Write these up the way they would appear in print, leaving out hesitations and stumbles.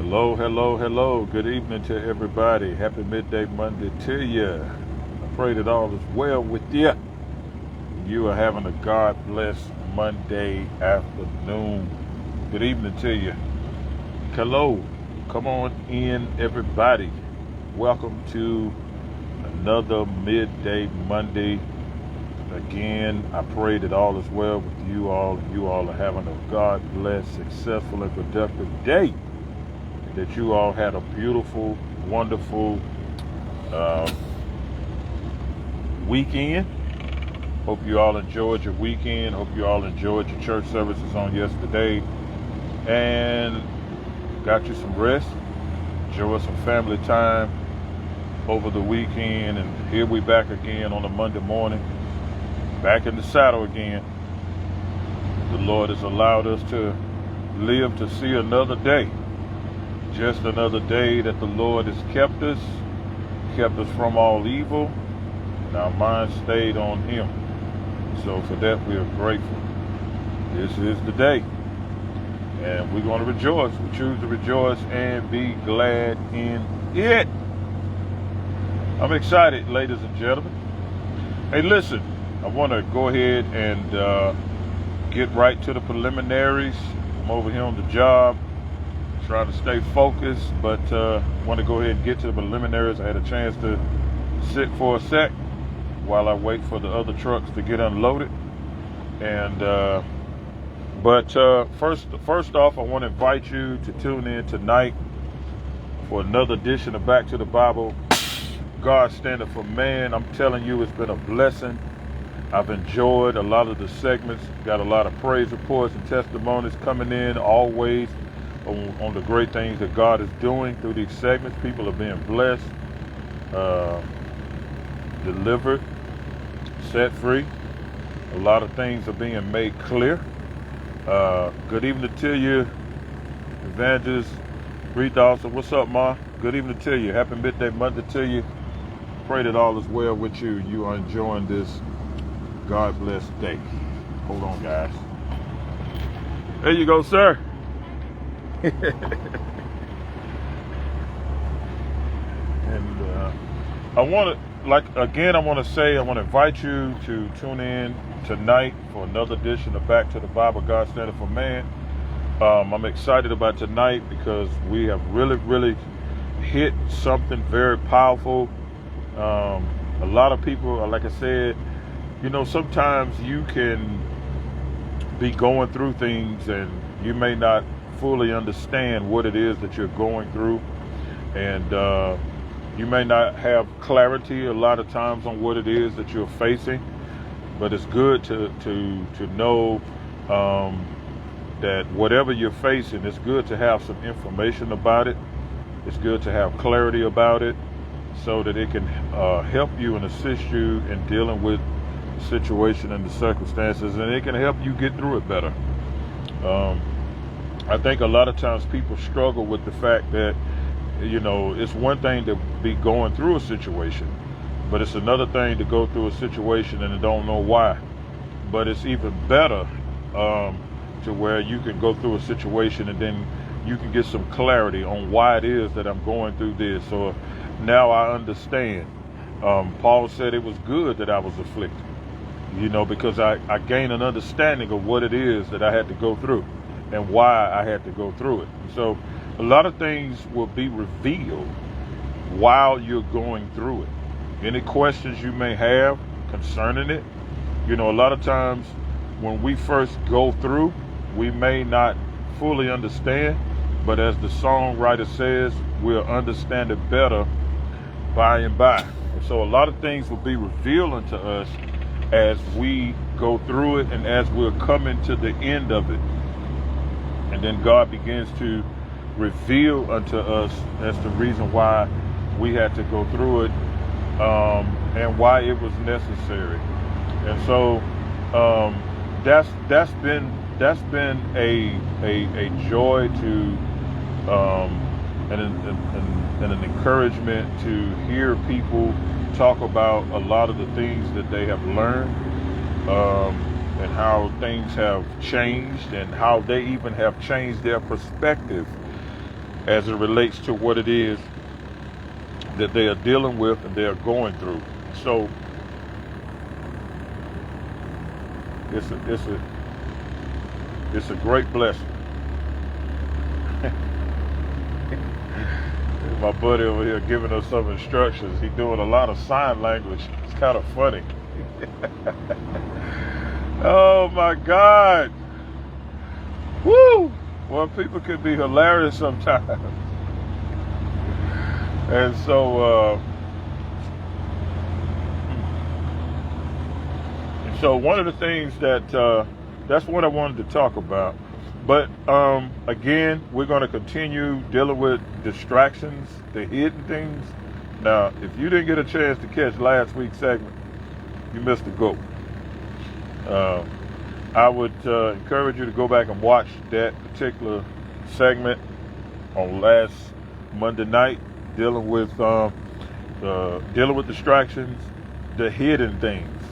Hello, hello, hello. Good evening to everybody. Happy midday Monday to you. I pray that all is well with you. You are having a God-blessed Monday afternoon. Good evening to you. Hello. Come on in, everybody. Welcome to another midday Monday. Again, I pray that all is well with you all. You all are having a God-blessed, successful, and productive day. That you all had a beautiful, wonderful weekend. Hope you all enjoyed your weekend. Hope you all enjoyed your church services on yesterday and got you some rest. Enjoy some family time over the weekend. And here we back again on a Monday morning. Back in the saddle again. The Lord has allowed us to live to see another day. Just another day that the Lord has kept us from all evil, and our minds stayed on Him. So for that we are grateful. This is the day, and we're going to rejoice. We choose to rejoice and be glad in it. I'm excited, ladies and gentlemen. Hey, listen, I want to go ahead and get right to the preliminaries. I'm over here on the job. Trying to stay focused, but want to go ahead and get to the preliminaries. I had a chance to sit for a sec while I wait for the other trucks to get unloaded. And first off, I want to invite you to tune in tonight for another edition of Back to the Bible, God Standard for Man. I'm telling you, it's been a blessing. I've enjoyed a lot of the segments. Got a lot of praise reports and testimonies coming in always. On the great things that God is doing through these segments. People are being blessed, delivered, set free. A lot of things are being made clear. Good evening to you, Evangelist Reed Dawson. What's up, Ma? Good evening to you. Happy midday Monday to you. Pray that all is well with you. You are enjoying this God-blessed day. Hold on, guys. There you go, sir. And I want to invite you to tune in tonight for another edition of Back to the Bible, God Standard for Man. I'm excited about tonight because we have really hit something very powerful. A lot of people, like I said, sometimes you can be going through things and you may not fully understand what it is that you're going through, and you may not have clarity a lot of times on what it is that you're facing, but it's good to know that whatever you're facing, it's good to have some information about it. It's good to have clarity about it so that it can help you and assist you in dealing with the situation and the circumstances, and it can help you get through it better. I think a lot of times people struggle with the fact that, it's one thing to be going through a situation, but it's another thing to go through a situation and don't know why. But it's even better to where you can go through a situation and then you can get some clarity on why it is that I'm going through this. So now I understand. Paul said it was good that I was afflicted, because I gained an understanding of what it is that I had to go through and why I had to go through it. So a lot of things will be revealed while you're going through it. Any questions you may have concerning it, a lot of times when we first go through, we may not fully understand, but as the songwriter says, we'll understand it better by and by. And so a lot of things will be revealed unto us as we go through it and as we're coming to the end of it. And then God begins to reveal unto us as the reason why we had to go through it, and why it was necessary. And so that's been a joy to and an encouragement to hear people talk about a lot of the things that they have learned. And how things have changed and how they even have changed their perspective as it relates to what it is that they are dealing with and they are going through. So it's a great blessing. My buddy over here giving us some instructions. He's doing a lot of sign language. It's kind of funny. Oh my God. Woo! Well, people can be hilarious sometimes. And so one of the things that's what I wanted to talk about. But again, we're going to continue dealing with distractions, the hidden things. Now, if you didn't get a chance to catch last week's segment, you missed the goat. I would encourage you to go back and watch that particular segment on last Monday night, dealing with distractions, the hidden things.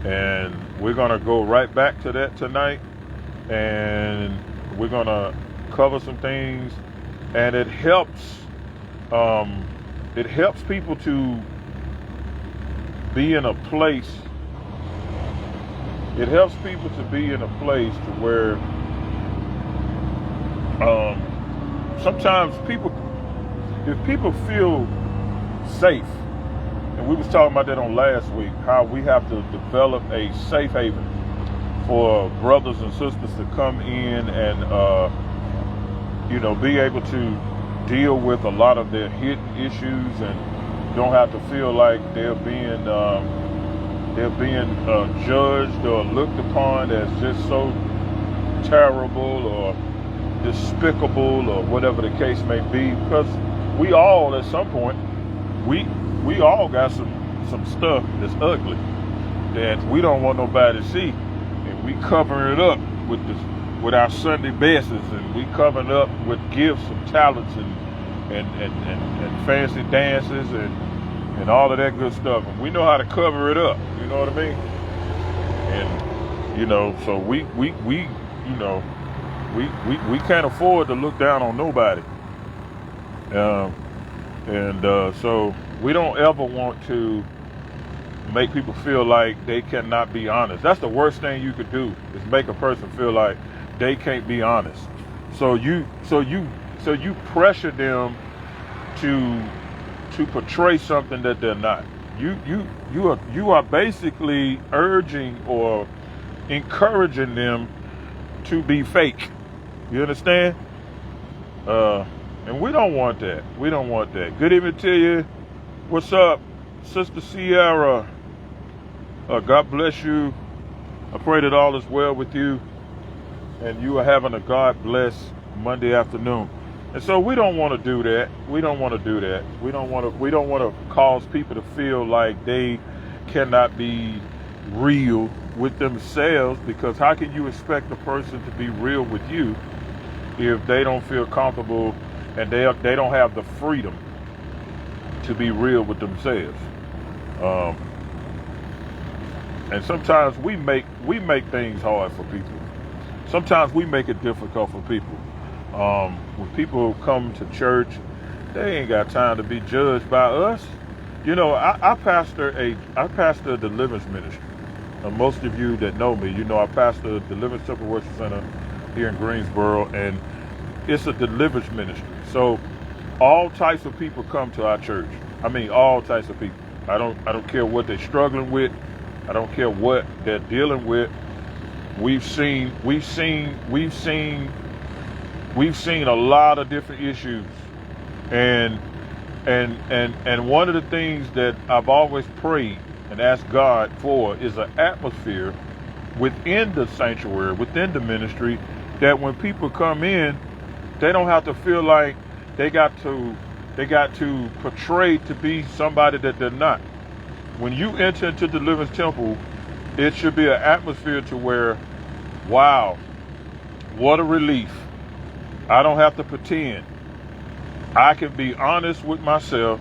And we're going to go right back to that tonight. And we're going to cover some things. And it helps people to be in a place. It helps people to be in a place to where sometimes if people feel safe, and we was talking about that on last week, how we have to develop a safe haven for brothers and sisters to come in and be able to deal with a lot of their hidden issues and don't have to feel like they're being judged or looked upon as just so terrible or despicable or whatever the case may be. Because we all, at some point, we all got some stuff that's ugly that we don't want nobody to see, and we covering it up with our Sunday bests, and we covering it up with gifts and talents and fancy dances and all of that good stuff, and we know how to cover it up. You know what I mean? And so we can't afford to look down on nobody. So we don't ever want to make people feel like they cannot be honest. That's the worst thing you could do, is make a person feel like they can't be honest. So you pressure them to portray something that they're not. You are basically urging or encouraging them to be fake. You understand? And we don't want that. We don't want that. Good evening to you. What's up, Sister Sierra? God bless you. I pray that all is well with you, and you are having a God bless Monday afternoon. And so we don't want to do that. We don't want to do that. We don't want to cause people to feel like they cannot be real with themselves, because how can you expect a person to be real with you if they don't feel comfortable and they don't have the freedom to be real with themselves? And sometimes we make things hard for people. Sometimes we make it difficult for people. When people come to church, they ain't got time to be judged by us. I pastor a deliverance ministry. Most of you that know me, I pastor a Deliverance Temple Worship Center here in Greensboro, and it's a deliverance ministry. So all types of people come to our church. I mean, all types of people. I don't care what they're struggling with. I don't care what they're dealing with. We've seen a lot of different issues, and one of the things that I've always prayed and asked God for is an atmosphere within the sanctuary, within the ministry, that when people come in, they don't have to feel like they got to portray to be somebody that they're not. When you enter into Deliverance Temple, it should be an atmosphere to where, wow, what a relief. I don't have to pretend. I can be honest with myself,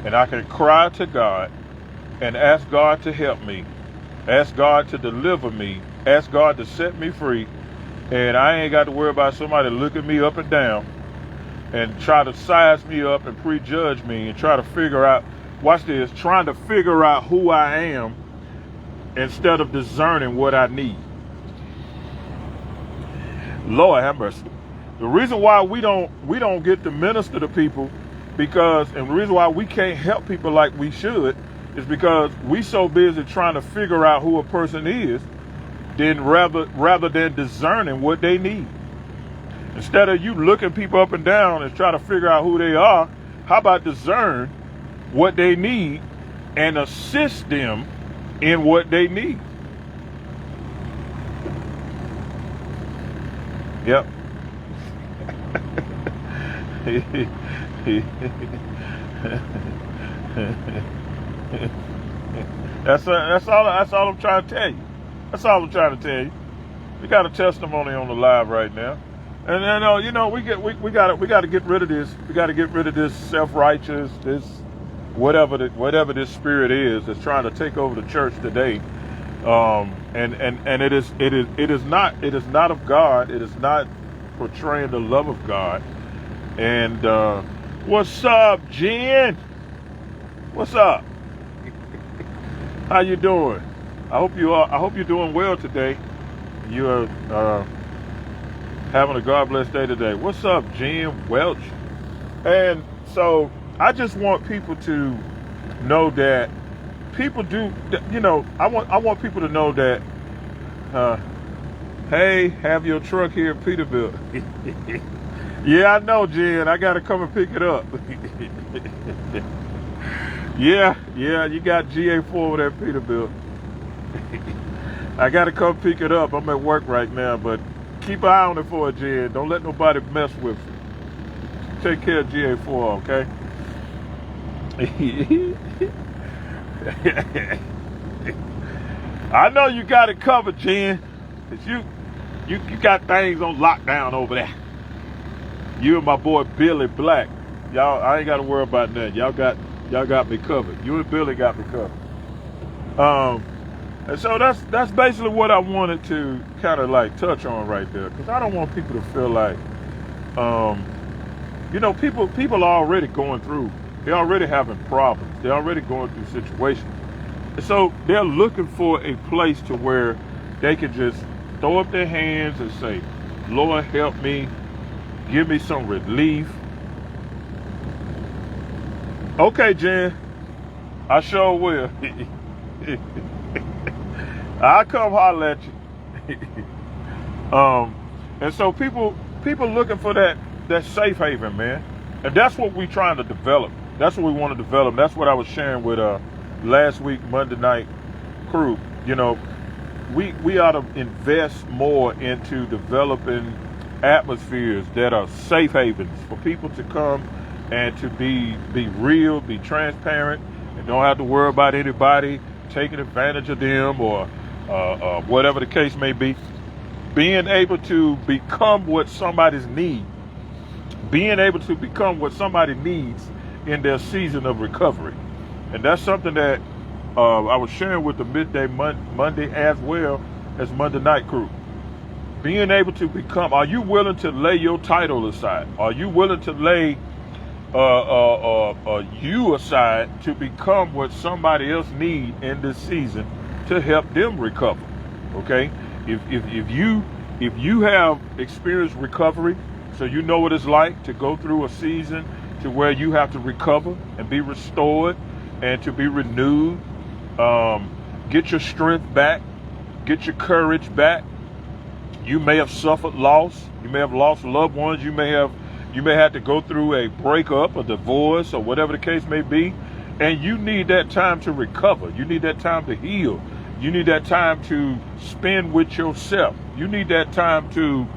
and I can cry to God and ask God to help me, ask God to deliver me, ask God to set me free, and I ain't got to worry about somebody looking me up and down and try to size me up and prejudge me and try to figure out, watch this, trying to figure out who I am instead of discerning what I need. Lord have mercy. The reason why we don't get to minister to people and the reason why we can't help people like we should is because we so busy trying to figure out who a person is rather than discerning what they need. Instead of you looking people up and down and try to figure out who they are, how about discern what they need and assist them in what they need? Yep. That's all I'm trying to tell you. That's all I'm trying to tell you. We got a testimony on the live right now, and you know we got to get rid of this. We got to get rid of this self-righteous, this whatever this spirit is that's trying to take over the church today. And it is not of God. It is not portraying the love of God. And what's up, Jen? What's up? How you doing? I hope you're doing well today. You are having a God bless day today. What's up, Jen Welch? And so I just want people to know that people do. You know, I want people to know that. Hey, have your truck here in Peterbilt. Yeah, I know, Jen. I got to come and pick it up. Yeah, you got GA4 over there at Peterbilt. I got to come pick it up. I'm at work right now, but keep an eye on it for it, Jen. Don't let nobody mess with it. Take care of GA4, okay? I know you got it covered, Jen. You got things on lockdown over there. You and my boy Billy Black. Y'all, I ain't got to worry about that. Y'all got me covered. You and Billy got me covered. And so that's basically what I wanted to kind of like touch on right there, because I don't want people to feel like, you know, people are already going through. They're already having problems. They're already going through situations. And so they're looking for a place to where they can just throw up their hands and say, Lord, help me. Give me some relief. Okay, Jen. I sure will. I'll come holler at you. And so people looking for that safe haven, man. And that's what we're trying to develop. That's what we want to develop. That's what I was sharing with last week Monday night crew. You know, we ought to invest more into developing atmospheres that are safe havens for people to come and to be real, be transparent, and don't have to worry about anybody taking advantage of them or whatever the case may be. Being able to become what somebody's need, being able to become what somebody needs in their season of recovery. And that's something that I was sharing with the Midday Monday as well as Monday night crew. Being able to become, are you willing to lay your title aside? Are you willing to lay you aside to become what somebody else needs in this season to help them recover? Okay, if you have experienced recovery, so you know what it's like to go through a season to where you have to recover and be restored and to be renewed, get your strength back, get your courage back. You may have suffered loss. You may have lost loved ones. You may have to go through a breakup, a divorce, or whatever the case may be. And you need that time to recover. You need that time to heal. You need that time to spend with yourself. You need that time to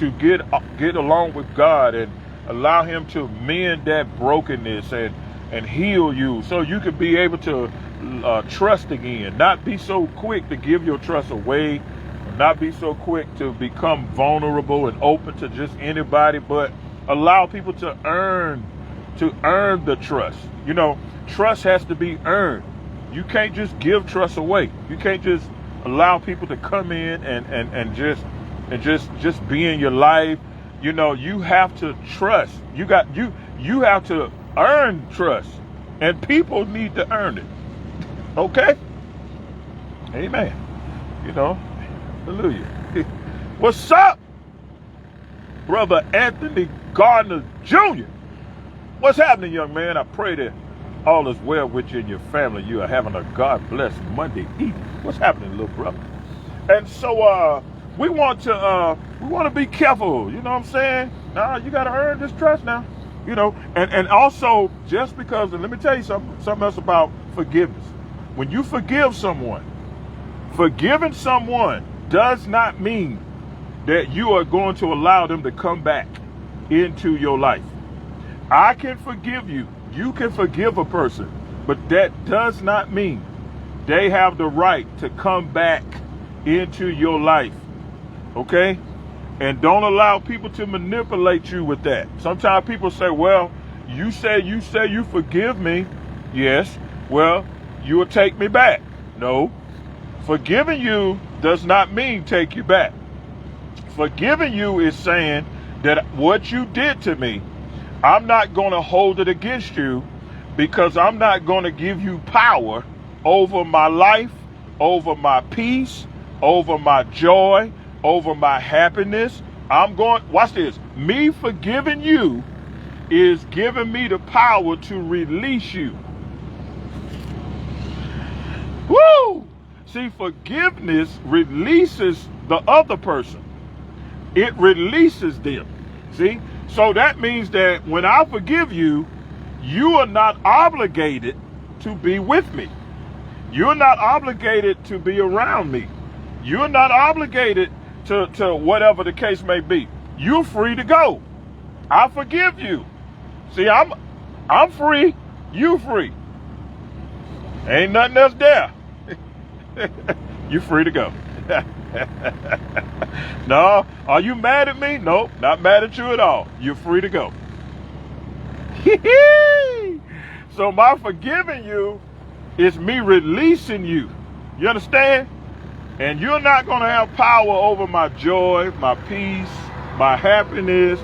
get along with God and allow Him to mend that brokenness and heal you, so you can be able to trust again. Not be so quick to give your trust away. Not be so quick to become vulnerable and open to just anybody, but allow people to earn the trust. You know, trust has to be earned. You can't just give trust away. You can't just allow people to come in and just be in your life You know, you have to trust. You have to earn trust. And people need to earn it. Okay? Amen. You know, hallelujah. What's up, Brother Anthony Gardner Jr.? What's happening, young man? I pray that all is well with you and your family. You are having a God-blessed Monday evening. What's happening, little brother? And so we want to be careful. You know what I'm saying? Nah, you got to earn this trust now. You know, and also just because, and let me tell you something else about forgiveness. When you forgive someone, forgiving someone does not mean that you are going to allow them to come back into your life. I can forgive you. You can forgive a person, but that does not mean they have the right to come back into your life. Okay? And don't allow people to manipulate you with that. Sometimes people say, well, you say you forgive me. Yes. Well, you will take me back. No. Forgiving you does not mean take you back. Forgiving you is saying that what you did to me, I'm not going to hold it against you, because I'm not going to give you power over my life, over my peace, over my joy, over my happiness. Watch this. Me forgiving you is giving me the power to release you. Woo! See, forgiveness releases the other person. It releases them. See? So that means that when I forgive you, you are not obligated to be with me. You're not obligated to be around me. You're not obligated to whatever the case may be. You're free to go. I forgive you. See, I'm free. You free. Ain't nothing else there. You free to go. No, are you mad at me? Nope, not mad at you at all. You're free to go. So my forgiving you is me releasing you. You understand? And you're not going to have power over my joy, my peace, my happiness.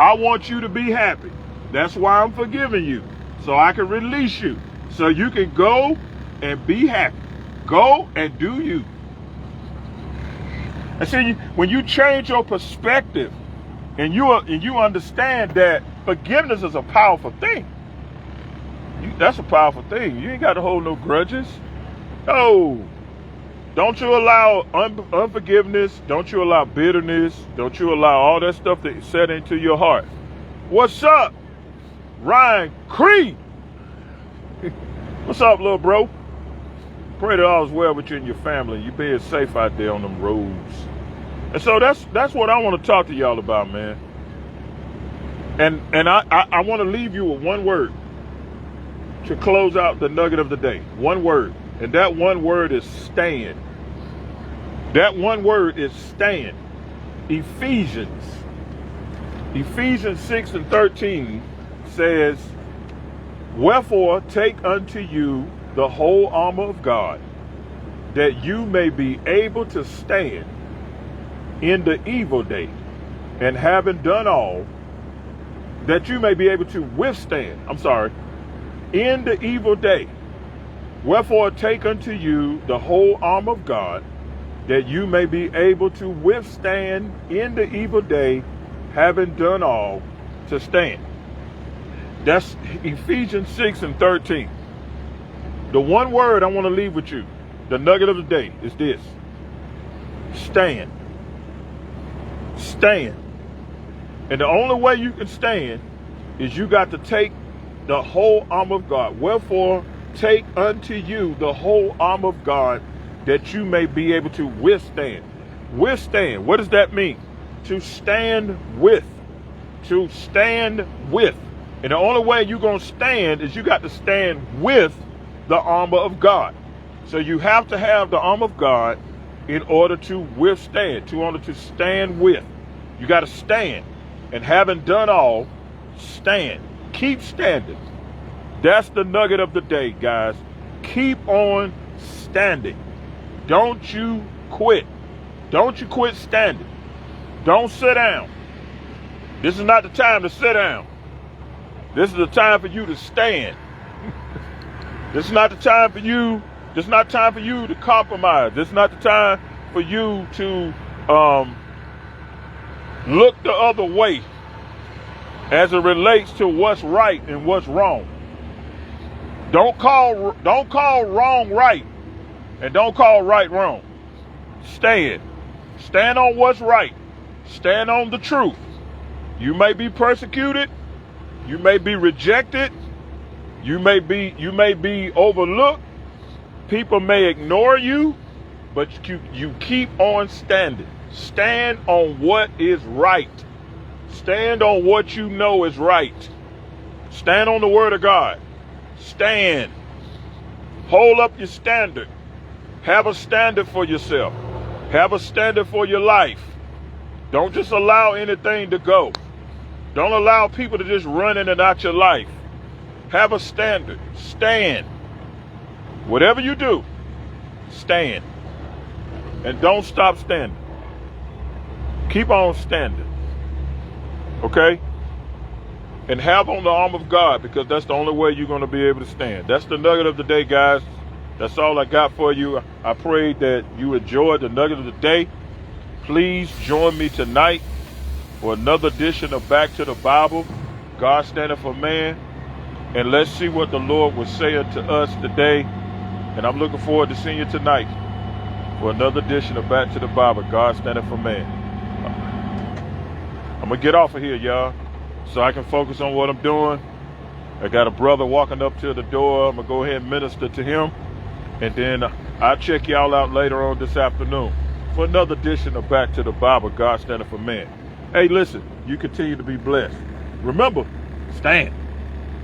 I want you to be happy. That's why I'm forgiving you. So I can release you. So you can go and be happy. Go and do you. And see, when you change your perspective and you understand that forgiveness is a powerful thing. That's a powerful thing. You ain't got to hold no grudges. Oh. Don't you allow unforgiveness. Don't you allow bitterness. Don't you allow all that stuff to set into your heart. What's up, Ryan Creed? What's up, little bro? Pray that all is well with you and your family. You being safe out there on them roads. And so that's what I want to talk to y'all about, man. And I want to leave you with one word to close out the nugget of the day. One word. And that one word is stand. That one word is stand. Ephesians 6:13 says, wherefore take unto you the whole armor of God, that you may be able to stand in the evil day, and having done all, that you may be able to withstand. In the evil day. Wherefore take unto you the whole armor of God, that you may be able to withstand in the evil day, having done all, to stand. That's Ephesians 6:13. The one word I want to leave with you, the nugget of the day, is this. Stand. Stand. And the only way you can stand is you got to take the whole armor of God. Wherefore take unto you the whole armor of God, that you may be able to withstand. Withstand. What does that mean? To stand with. To stand with. And the only way you're going to stand is you got to stand with the armor of God. So you have to have the armor of God in order to withstand, in order to stand with. You got to stand. And having done all, stand. Keep standing. That's the nugget of the day, guys. Keep on standing. Don't you quit. Don't you quit standing. Don't sit down. This is not the time to sit down. This is the time for you to stand. This is not the time for you. This is not time for you to compromise. This is not the time for you to look the other way as it relates to what's right and what's wrong. Don't call wrong right, and don't call right wrong. Stand on what's right. Stand on the truth. You may be persecuted. You may be rejected. You may be overlooked. People may ignore you, but you keep on standing. Stand on what is right. Stand on what you know is right. Stand on the word of God. Stand. Hold up your standard. Have a standard for yourself. Have a standard for your life. Don't just allow anything to go. Don't allow people to just run in and out your life. Have a standard. Stand. Whatever you do, stand. And don't stop standing. Keep on standing. Okay? And have on the arm of God, because that's the only way you're going to be able to stand. That's the nugget of the day, guys. That's all I got for you. I pray that you enjoyed the nugget of the day. Please join me tonight for another edition of Back to the Bible, God Standing for Man. And let's see what the Lord was saying to us today. And I'm looking forward to seeing you tonight for another edition of Back to the Bible, God Standing for Man. I'm going to get off of here, y'all, so I can focus on what I'm doing. I got a brother walking up to the door. I'm going to go ahead and minister to him. And then I'll check y'all out later on this afternoon for another edition of Back to the Bible, God Standing for Man. Hey, listen, you continue to be blessed. Remember, stand.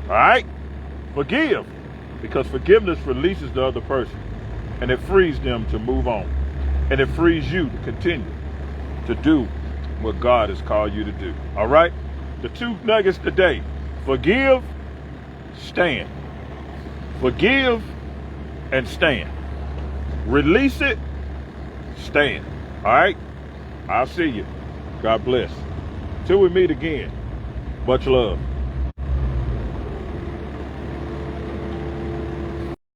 All right? Forgive, because forgiveness releases the other person, and it frees them to move on. And it frees you to continue to do what God has called you to do. All right? The two nuggets today: forgive, stand. Forgive and stand. Release it, stand. All right? I'll see you. God bless. Till we meet again, much love.